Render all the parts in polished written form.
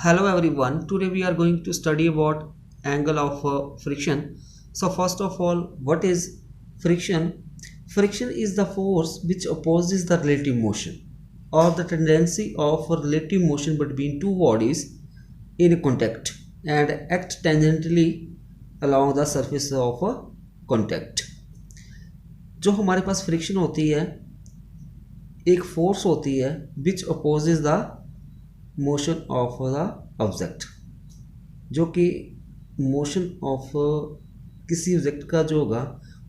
Hello everyone. Today we are going to study about angle of friction. So first of all, what is friction? Friction is the force which opposes the relative motion or the tendency of a relative motion between two bodies in contact and act tangentially along the surface of a contact. जो हमारे पास friction होती है एक force होती है which opposes the motion of the object, जो कि motion of किसी ऑब्जेक्ट का जो होगा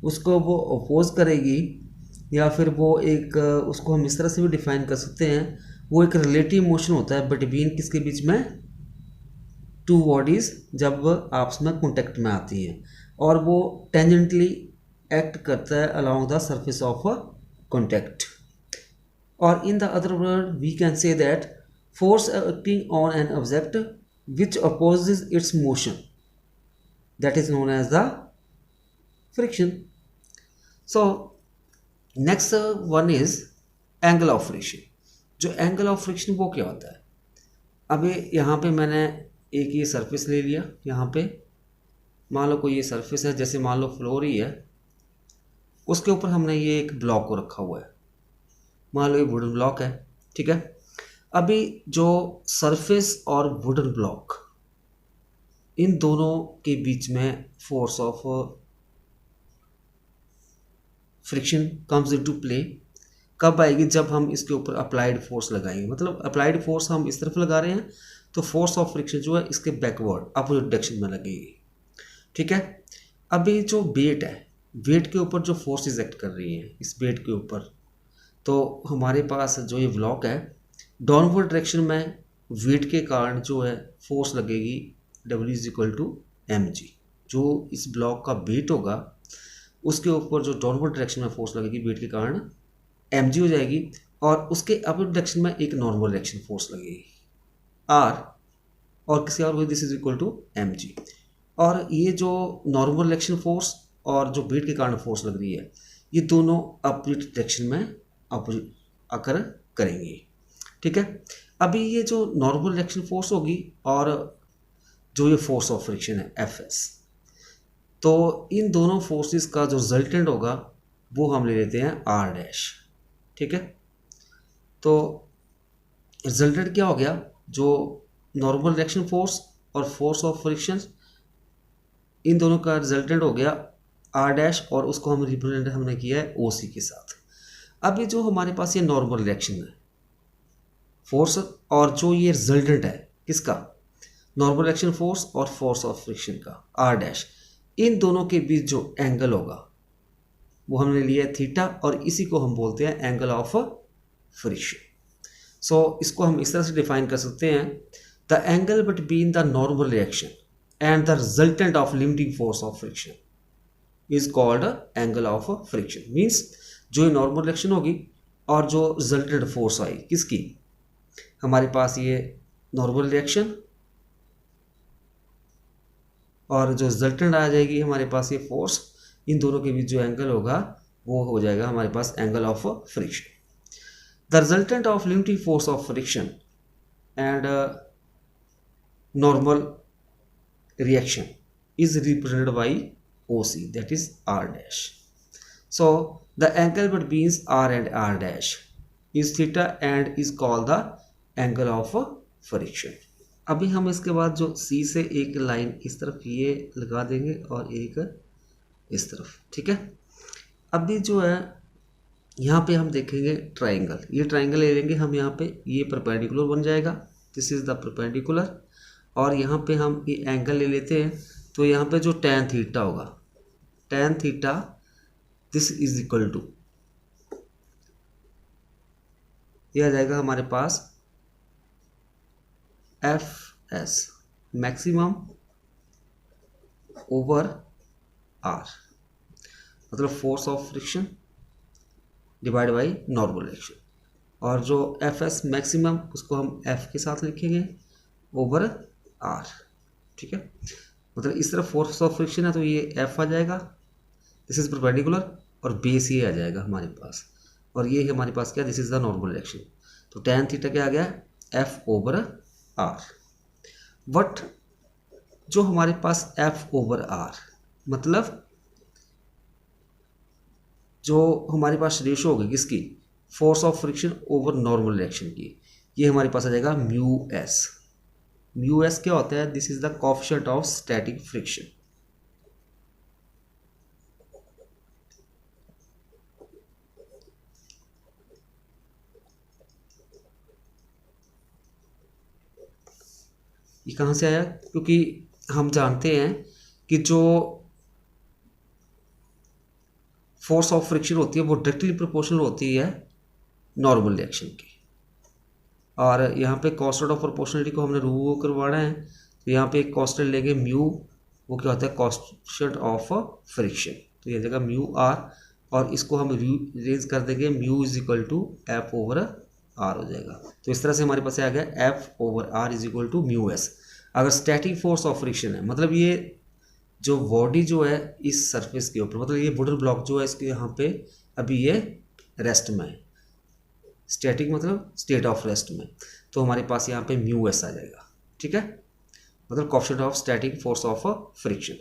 उसको वो अपोज करेगी, या फिर वो एक उसको हम इस तरह से भी डिफाइन कर सकते हैं, वो एक रिलेटिव मोशन होता है बिटवीन किसके बीच में, टू बॉडीज़ जब आपस में कॉन्टेक्ट में आती हैं और वो टेंजेंटली एक्ट करता है along the surface of contact. और in the other word we can say that force acting on an object which opposes its motion, that is known as the friction. So next one is angle of friction. जो angle of friction वो क्या होता है? अभी यहाँ पे मैंने एक ये सरफेस ले लिया, यहाँ पे मान लो कोई ये सरफेस है, जैसे मान लो फ्लोर ही है, उसके ऊपर हमने ये एक ब्लॉक को रखा हुआ है, मान लो ये वुडन ब्लॉक है, ठीक है. अभी जो सरफेस और वुडन ब्लॉक, इन दोनों के बीच में force of friction comes into play. कब आएगी? जब हम इसके ऊपर अप्लाइड फोर्स लगाएंगे. मतलब अप्लाइड फोर्स हम इस तरफ लगा रहे हैं तो फोर्स ऑफ फ्रिक्शन जो है इसके बैकवर्ड अपोजिट डायरेक्शन में लगेगी, ठीक है. अभी जो वेट है, वेट के ऊपर जो फोर्स एक्ट कर रही है इस वेट के ऊपर, तो हमारे पास जो ये ब्लॉक है डाउनवर्ड डायरेक्शन में वेट के कारण जो है फोर्स लगेगी W=mg. जो इस ब्लॉक का वेट होगा उसके ऊपर जो डाउनवर्ड डायरेक्शन में फोर्स लगेगी वेट के कारण mg हो जाएगी, और उसके अपोजिट डायरेक्शन में एक नॉर्मल डायरेक्शन फोर्स लगेगी r, और किसी और =mg. और ये जो नॉर्मल डायरेक्शन फोर्स और जो वेट के कारण फोर्स लग रही है ये दोनों अपोजिट डायरेक्शन में अपोजिट आकर करेंगे, ठीक है. अभी ये जो नॉर्मल डायरेक्शन फोर्स होगी और जो ये फोर्स ऑफ फ्रिक्शन है Fs, तो इन दोनों फोर्सेस का जो रिजल्टेंट होगा वो हम ले लेते हैं r', ठीक है. तो रिजल्टेंट क्या हो गया? जो नॉर्मल डायरेक्शन फोर्स और फोर्स ऑफ फ्रिक्शन, इन दोनों का रिजल्टेंट हो गया r', और उसको हम रिप्रेजेंट हमने किया है OC के साथ. अभी जो हमारे पास ये नॉर्मल डायरेक्शन है फोर्स और जो ये रिजल्टेंट है किसका, नॉर्मल डायरेक्शन फोर्स और फोर्स ऑफ फ्रिक्शन का r', इन दोनों के बीच जो एंगल होगा वो हमने लिया है थीटा, और इसी को हम बोलते हैं एंगल ऑफ फ्रिक्शन. सो इसको हम इस तरह से डिफाइन कर सकते हैं, the angle between the normal reaction and the resultant of limiting force of friction is called angle of friction. Means जो नॉर्मल रिएक्शन होगी और जो रिजल्टेंट फोर्स आई किसकी, हमारे पास ये नॉर्मल रिएक्शन, और जो रिजल्टेंट आ जाएगी हमारे पास ये फोर्स, इन दोनों के बीच जो एंगल होगा वो हो जाएगा हमारे पास angle of friction. The resultant of limiting force of friction and normal reaction is represented by OC, that is r'. So the angle between r and r' is theta and is called the angle of friction. अभी हम इसके बाद जो C से एक line इस तरफ ये लगा देंगे और एक इस तरफ, ठीक है. अभी जो है यहाँ पे हम देखेंगे ट्राइंगल, ये ट्राइंगल ले लेंगे हम, यहाँ पे ये परपेंडिकुलर बन जाएगा, दिस इज द परपेंडिकुलर, और यहाँ पे हम ये एंगल ले लेते हैं. तो यहाँ पे जो tan थीटा होगा, tan theta this is equal to, ये आ जाएगा हमारे पास Fs मैक्सिमम ओवर r, मतलब force of friction divide by normal reaction, और जो Fs मैक्सिमम उसको हम F के साथ लिखेंगे ओवर r, ठीक है. मतलब इस तरफ फोर्स ऑफ फ्रिक्शन है तो ये F आ जाएगा, दिस इज परपेंडिकुलर, और बेस ये आ जाएगा हमारे पास, और ये हमारे पास क्या, this is the normal reaction. तो tan थीटा क्या आ गया, F ओवर r. बट जो हमारे पास एफ ओवर आर, मतलब जो हमारे पास रेशो होगी किसकी, force of friction over normal direction की, ये हमारे पास आ जाएगा म्यू एस। म्यू एस क्या होता है, this is the coefficient of static friction. ये कहाँ से आया, क्योंकि हम जानते हैं कि जो फोर्स ऑफ फ्रिक्शन होती है वो डायरेक्टली प्रोपोर्शनल होती है नॉर्मल डायरेक्शन की, और यहाँ पे कॉन्स्टेंट ऑफ प्रोपोर्शनलिटी को हमने रिमूव करवाना है, तो यहाँ पे एक कॉन्स्टेंट लेंगे म्यू, वो क्या होता है कॉन्स्टेंट ऑफ फ्रिक्शन, तो ये जगह म्यू आर, और इसको हम रेंज कर देंगे mu is equal to F over R हो जाएगा। तो इस तरह से हमारे पास आ गया F over R is equal to mu S. अगर स्टैटिक फोर्स ऑफ फ्रिक्शन है, मतलब ये जो बॉडी जो है इस सरफेस के ऊपर, मतलब ये वुडन ब्लॉक जो है इसके यहाँ पे अभी ये रेस्ट में है, स्टैटिक मतलब स्टेट ऑफ रेस्ट में, तो हमारे पास यहाँ पे म्यू एस आ जाएगा, ठीक है, मतलब coefficient of static force of friction.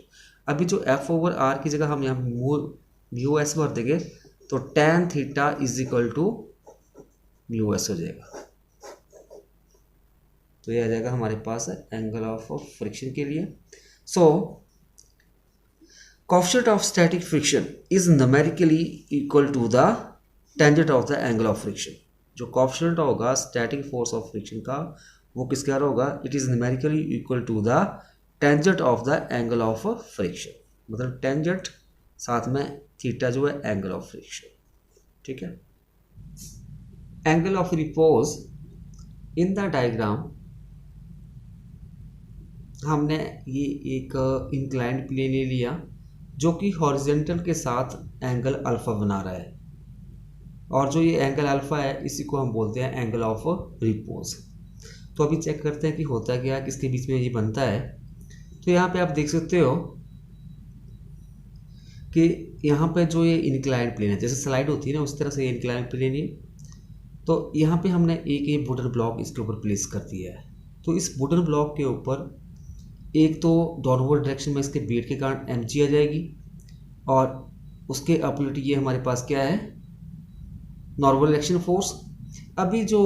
अभी जो एफ ओवर आर की जगह हम यहाँ म्यू एस भर देंगे, तो tan theta is equal to mu S हो जाएगा, तो ये आ जाएगा हमारे पास एंगल ऑफ फ्रिक्शन के लिए। So coefficient of static friction is numerically equal to the tangent of the angle of friction. जो कोएफिशिएंट होगा स्टैटिक फोर्स ऑफ फ्रिक्शन का वो किसके क्या होगा, it is numerically equal to the tangent of the angle of friction, मतलब tangent साथ में थीटा जो है एंगल ऑफ फ्रिक्शन, ठीक है। Angle of repose in the diagram, हमने ये एक इंक्लाइंड प्लेन ले लिया जो कि हॉरिजॉन्टल के साथ एंगल अल्फा बना रहा है, और जो ये एंगल अल्फा है इसी को हम बोलते हैं एंगल ऑफ रिपोज। तो अभी चेक करते हैं कि होता क्या है, किसके बीच में ये बनता है। तो यहाँ पे आप देख सकते हो कि यहाँ पे जो ये इंक्लाइंड प्लेन है, जैसे स्लाइड होती है ना उस तरह से ये इंक्लाइंड प्लेन है, तो यहाँ पे हमने एक ये वुडन ब्लॉक इसके ऊपर प्लेस कर दिया है। तो इस वुडन ब्लॉक के ऊपर एक तो डाउनवर्ड डायरेक्शन में इसके वेट के कारण mg आ जाएगी, और उसके अपोजिट ये हमारे पास क्या है, नॉर्मल डायरेक्शन फोर्स। अभी जो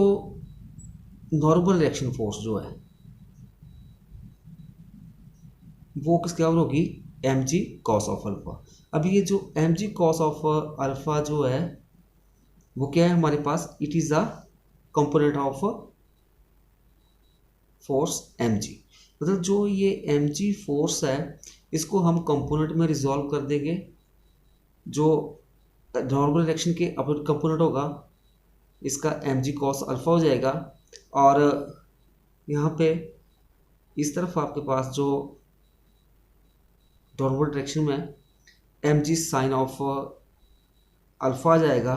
नॉर्मल डायरेक्शन फोर्स जो है वो किसके ऊपर होगी, mg cos ऑफ अल्फा। अभी ये जो mg cos ऑफ अल्फा जो है वो क्या है हमारे पास, it is a component of force mg, मतलब जो ये mg फोर्स है इसको हम कंपोनेंट में रिजॉल्व कर देंगे, जो नॉर्मल डायरेक्शन के अपोजिट कंपोनेंट होगा इसका mg cos अल्फा हो जाएगा, और यहाँ पे इस तरफ आपके पास जो डाउनवर्ड डायरेक्शन में mg साइन ऑफ अल्फा आ जाएगा,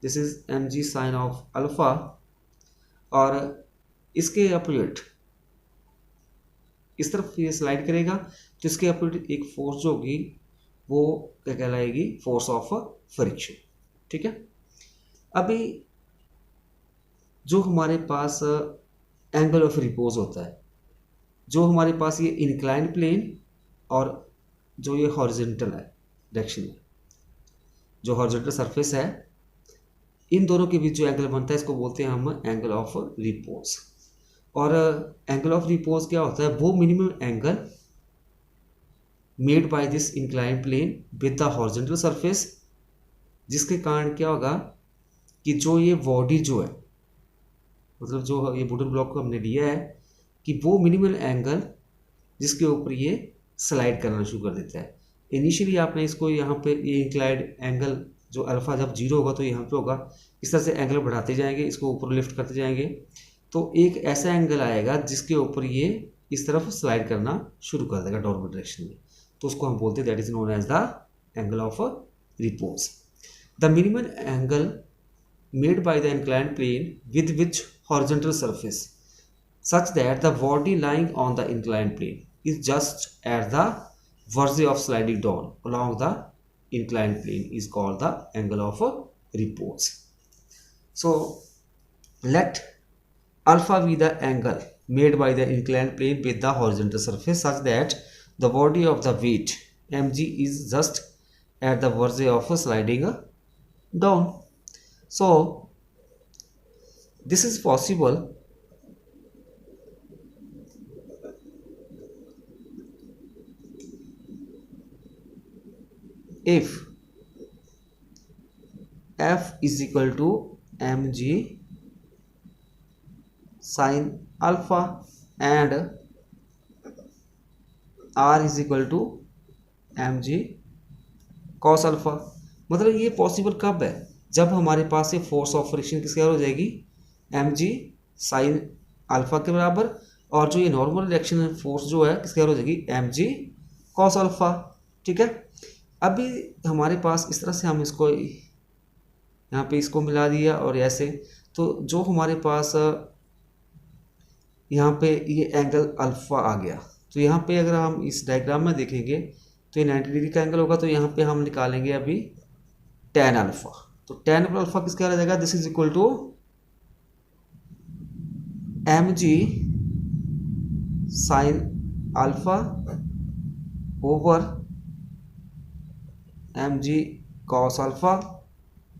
this is mg sine of alpha, और इसके अपोजिट इस तरफ ये स्लाइड करेगा, तो इसके अपोजिट एक फोर्स जो होगी वो क्या कहलाएगी, फोर्स ऑफ फ्रिक्शन, ठीक है। अभी जो हमारे पास एंगल ऑफ रिपोज होता है, जो हमारे पास ये इंक्लाइंड प्लेन और जो ये हॉरिजॉन्टल है डायरेक्शन में, जो हॉरिजॉन्टल सरफेस है, इन दोनों के बीच जो एंगल बनता है इसको बोलते हैं हम एंगल ऑफ रिपोज। और एंगल ऑफ रिपोज क्या होता है, वो minimum angle made by this inclined plane with the horizontal surface, जिसके कारण क्या होगा कि जो ये बॉडी जो है, मतलब जो ये वुडन ब्लॉक को हमने लिया है, कि वो मिनिमम एंगल जिसके ऊपर ये स्लाइड करना शुरू कर देता है। इनिशियली आपने इसको यहाँ पे ये इंक्लाइंड एंगल जो अल्फा जब जीरो होगा तो यहाँ पे होगा, इस तरह से एंगल बढ़ाते जाएंगे, इसको ऊपर लिफ्ट करते जाएंगे, तो एक ऐसा एंगल आएगा जिसके ऊपर ये इस तरफ स्लाइड करना शुरू कर देगा डाउनवर्ड डायरेक्शन में, तो उसको हम बोलते हैं that is known as the angle of repose. The minimum angle made by the inclined plane with which horizontal surface such that the body lying on the inclined plane is just at the verge of sliding down along the inclined plane is called the angle of repose. So let alpha be the angle made by the inclined plane with the horizontal surface such that the body of the weight mg is just at the verge of sliding down. So this is possible if f is equal to mg sin alpha and r is equal to mg cos alpha. मतलब ये possible कब है, जब हमारे पास ये force of friction किसके बराबर हो जाएगी, mg साइन अल्फा के बराबर, और जो ये नॉर्मल रिएक्शन फोर्स जो है किसके बराबर हो जाएगी, mg cos अल्फा। ठीक है, अभी हमारे पास इस तरह से हम इसको यहाँ पे इसको मिला दिया और ऐसे, तो जो हमारे पास यहाँ पे ये एंगल अल्फा आ गया, तो यहाँ पे अगर हम इस डायग्राम में देखेंगे तो ये 90 डिग्री का एंगल होगा, तो यहाँ पे हम निकालेंगे अभी tan अल्फा। तो tan अल्फा किसके आ जाएगा, this is equal to mg sine alpha over mg cos alpha,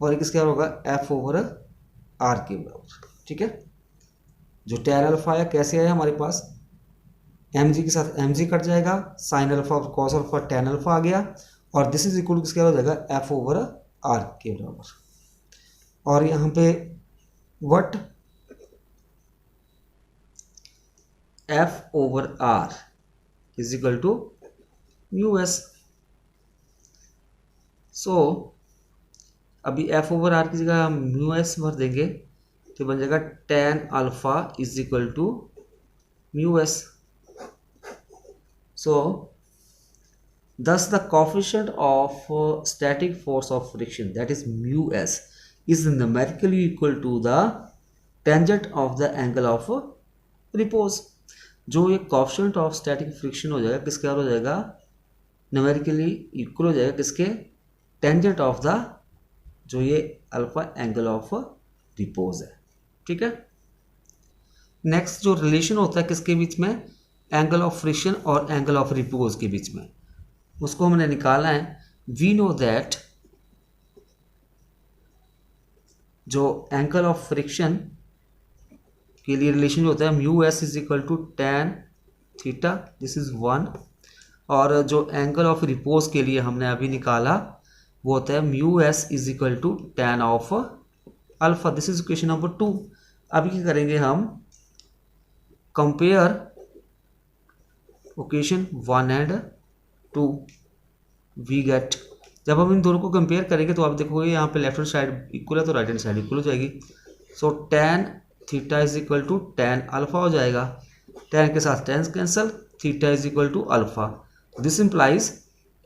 और किसके होगा f ओवर r के बराबर। ठीक है, जो tan अल्फा है कैसे आया हमारे पास, mg के साथ mg कट जाएगा, साइन अल्फा और कॉस अल्फा tan अल्फा आ गया, और दिस इज इक्वल टू किसके हो जाएगा f ओवर r के बराबर। और यहाँ पे what f over r is equal to mu s. So अभी f ओवर r की जगह हम म्यू एस भर देंगे तो बन जाएगा tan alpha is equal to mu S. So thus the coefficient of static force of friction, that is mu s, is numerically equal to the tangent of the angle of repose। जो ये coefficient of static friction हो जाएगा किसके बराबर हो जाएगा, numerically equal हो जाएगा किसके, tangent of the जो ये अल्फा एंगल ऑफ रिपोज है। ठीक है, नेक्स्ट जो रिलेशन होता है किसके बीच में, एंगल ऑफ फ्रिक्शन और एंगल ऑफ रिपोज के बीच में, उसको हमने निकाला है। वी नो दैट जो एंगल ऑफ फ्रिक्शन के लिए रिलेशन जो होता है mu S is equal to tan theta, this is 1, और जो एंगल ऑफ रिपोज के लिए हमने अभी निकाला वो होता है mu S is equal to tan of alpha, this is equation number 2। अभी क्या करेंगे हम, compare equation 1 and 2, we get, जब हम इन दोनों को कंपेयर करेंगे तो आप देखोगे यहाँ पे लेफ्ट हैंड साइड इक्वल है तो राइट हैंड साइड इक्वल हो जाएगी। So tan theta is equal to tan alpha हो जाएगा, tan के साथ tan cancel, theta is equal to alpha, this implies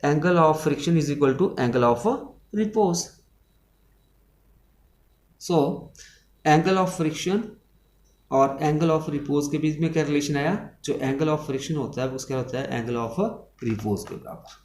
angle of friction is equal to angle of repose. So angle of friction और angle of repose के बीच में क्या relation आया, जो एंगल ऑफ फ्रिक्शन होता है उसका होता है एंगल ऑफ रिपोज के बराबर।